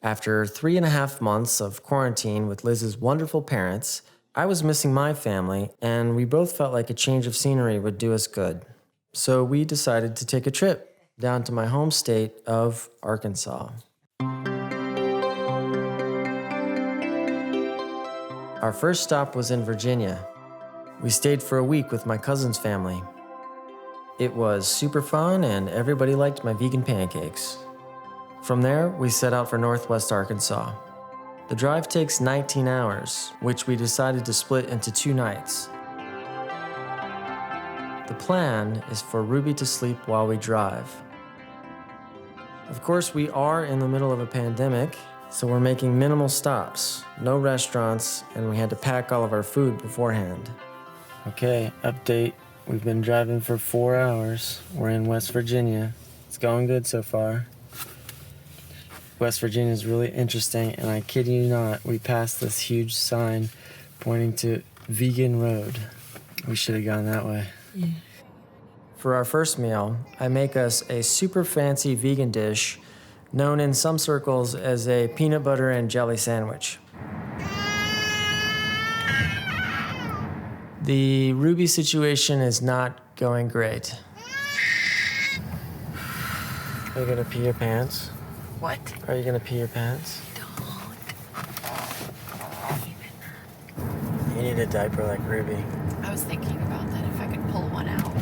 After 3.5 months of quarantine with Liz's wonderful parents, I was missing my family, and we both felt like a change of scenery would do us good. So we decided to take a trip down to my home state of Arkansas. Our first stop was in Virginia. We stayed for a week with my cousin's family. It was super fun, and everybody liked my vegan pancakes. From there, we set out for Northwest Arkansas. The drive takes 19 hours, which we decided to split into 2 nights. The plan is for Ruby to sleep while we drive. Of course, we are in the middle of a pandemic, so we're making minimal stops, no restaurants, and we had to pack all of our food beforehand. Okay, update. We've been driving for 4 hours. We're in West Virginia. It's going good so far. West Virginia is really interesting, and I kid you not, we passed this huge sign pointing to Vegan Road. We should have gone that way. Yeah. For our first meal, I make us a super fancy vegan dish known in some circles as a peanut butter and jelly sandwich. The Ruby situation is not going great. Are you gonna pee your pants? What? Are you gonna pee your pants? Don't. You need a diaper like Ruby. I was thinking about that, if I could pull one out.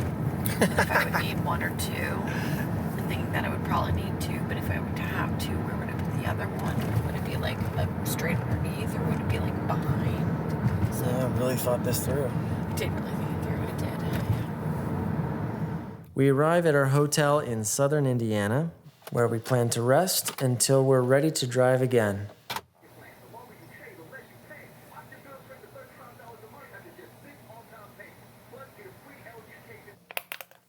And if I would need 1 or 2. I'm thinking that I would probably need 2, but if I were to have 2, where would I put the other one? Would it be like straight underneath, or would it be like behind? So Yeah, I really thought this through. I did really think it through. I did. We arrive at our hotel in southern Indiana, where we plan to rest until we're ready to drive again.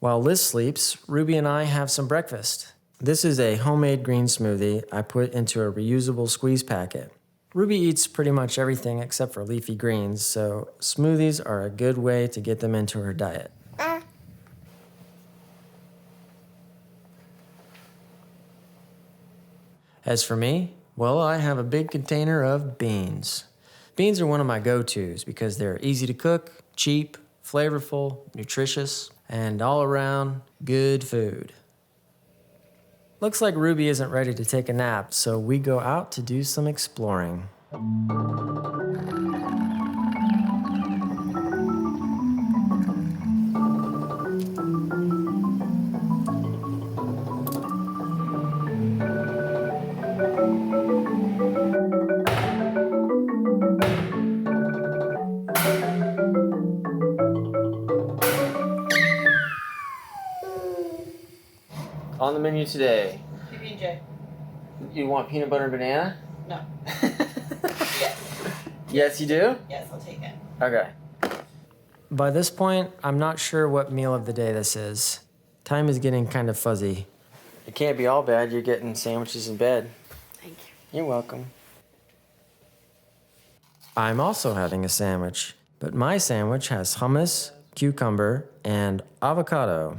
While Liz sleeps, Ruby and I have some breakfast. This is a homemade green smoothie I put into a reusable squeeze packet. Ruby eats pretty much everything except for leafy greens, so smoothies are a good way to get them into her diet. As for me, well, I have a big container of beans. Beans are one of my go-tos because they're easy to cook, cheap, flavorful, nutritious, and all around good food. Looks like Ruby isn't ready to take a nap, so we go out to do some exploring. On the menu today. PB&J. You want peanut butter and banana? No. Yes. Yes, you do? Yes, I'll take it. Okay. By this point, I'm not sure what meal of the day this is. Time is getting kind of fuzzy. It can't be all bad. You're getting sandwiches in bed. Thank you. You're welcome. I'm also having a sandwich, but my sandwich has hummus, cucumber, and avocado.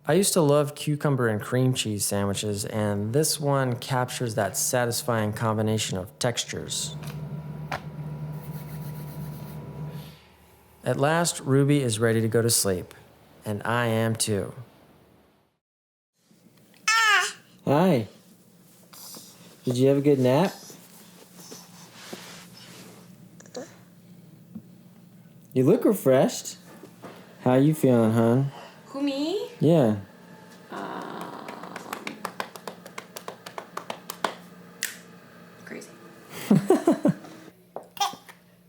I used to love cucumber and cream cheese sandwiches, and this one captures that satisfying combination of textures. At last, Ruby is ready to go to sleep, and I am too. Hi. Did you have a good nap? You look refreshed. How you feeling, hon? Who, me? Yeah. Crazy.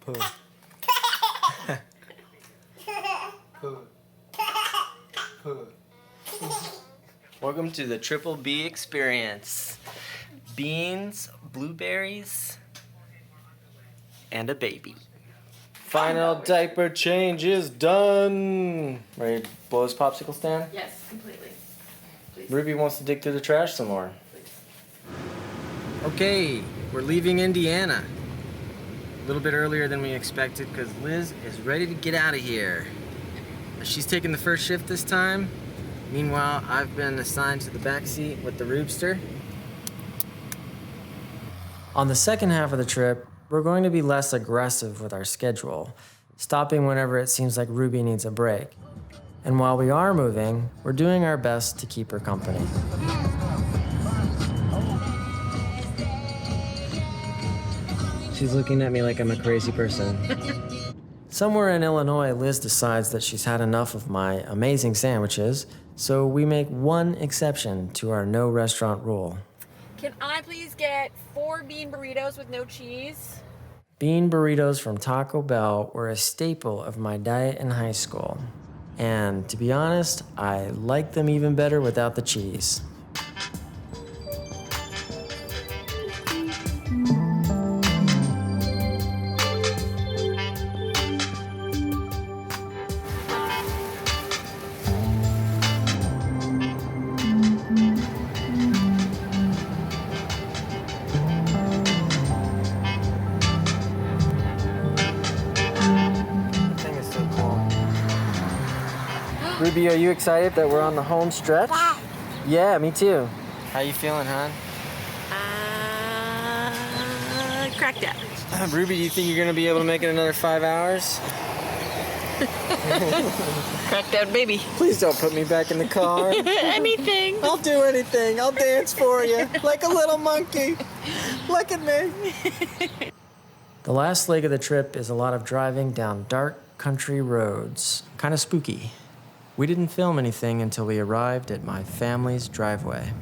Poo. Poo. Poo. Welcome to the Triple B experience. Beans, blueberries, and a baby. Final diaper change is done. Ready to blow his popsicle stand? Yes, completely. Please. Ruby wants to dig through the trash some more. Please. Okay, we're leaving Indiana. A little bit earlier than we expected because Liz is ready to get out of here. She's taking the first shift this time. Meanwhile, I've been assigned to the back seat with the Roobster. On the second half of the trip, we're going to be less aggressive with our schedule, stopping whenever it seems like Ruby needs a break. And while we are moving, we're doing our best to keep her company. She's looking at me like I'm a crazy person. Somewhere in Illinois, Liz decides that she's had enough of my amazing sandwiches, so we make one exception to our no restaurant rule. Can I please get 4 bean burritos with no cheese? Bean burritos from Taco Bell were a staple of my diet in high school. And to be honest, I like them even better without the cheese. Ruby, are you excited that we're on the home stretch? Yeah, me too. How you feeling, hon? Cracked out. Ruby, do you think you're gonna be able to make it another 5 hours? Cracked out, baby. Please don't put me back in the car. Anything. I'll do anything. I'll dance for you like a little monkey. Look at me. The last leg of the trip is a lot of driving down dark country roads. Kind of spooky. We didn't film anything until we arrived at my family's driveway.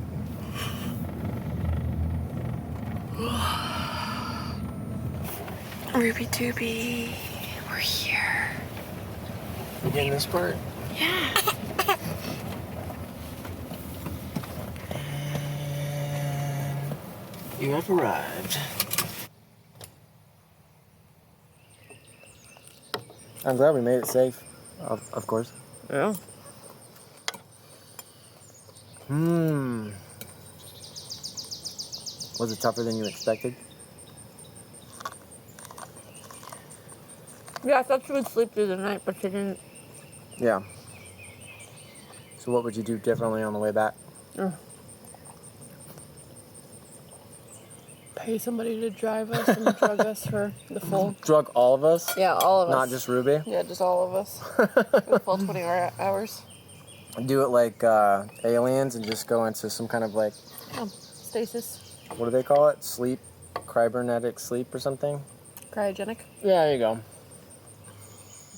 Ruby Dooby, we're here. You getting this part? Yeah. And you have arrived. I'm glad we made it safe, of course. Yeah. Was it tougher than you expected? Yeah, I thought she would sleep through the night, but she didn't. Yeah. So what would you do differently on the way back? Pay somebody to drive us and drug us for the full. Drug all of us? Yeah, all of us. Not just Ruby? Yeah, just all of us. For the full 20 hours. Do it like aliens and just go into some kind of like... Stasis. What do they call it? Sleep? Cybernetic sleep or something? Cryogenic. Yeah, there you go.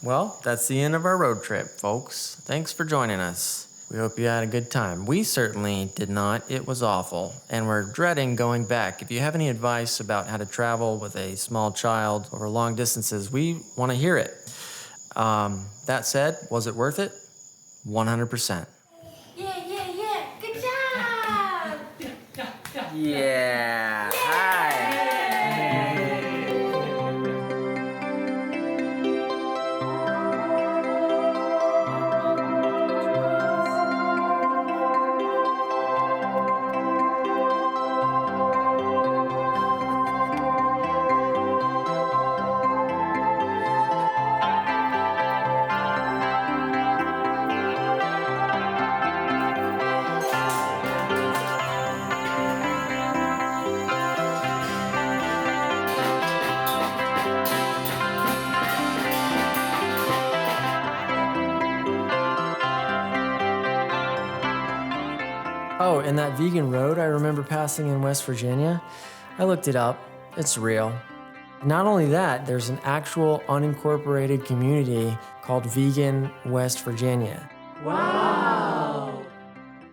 Well, that's the end of our road trip, folks. Thanks for joining us. We hope you had a good time. We certainly did not. It was awful, and we're dreading going back. If you have any advice about how to travel with a small child over long distances, we want to hear it. That said, was it worth it? 100%. Yeah. Good job. Yeah. Hi. Oh, and that vegan road I remember passing in West Virginia, I looked it up. It's real. Not only that, there's an actual unincorporated community called Vegan West Virginia. Wow!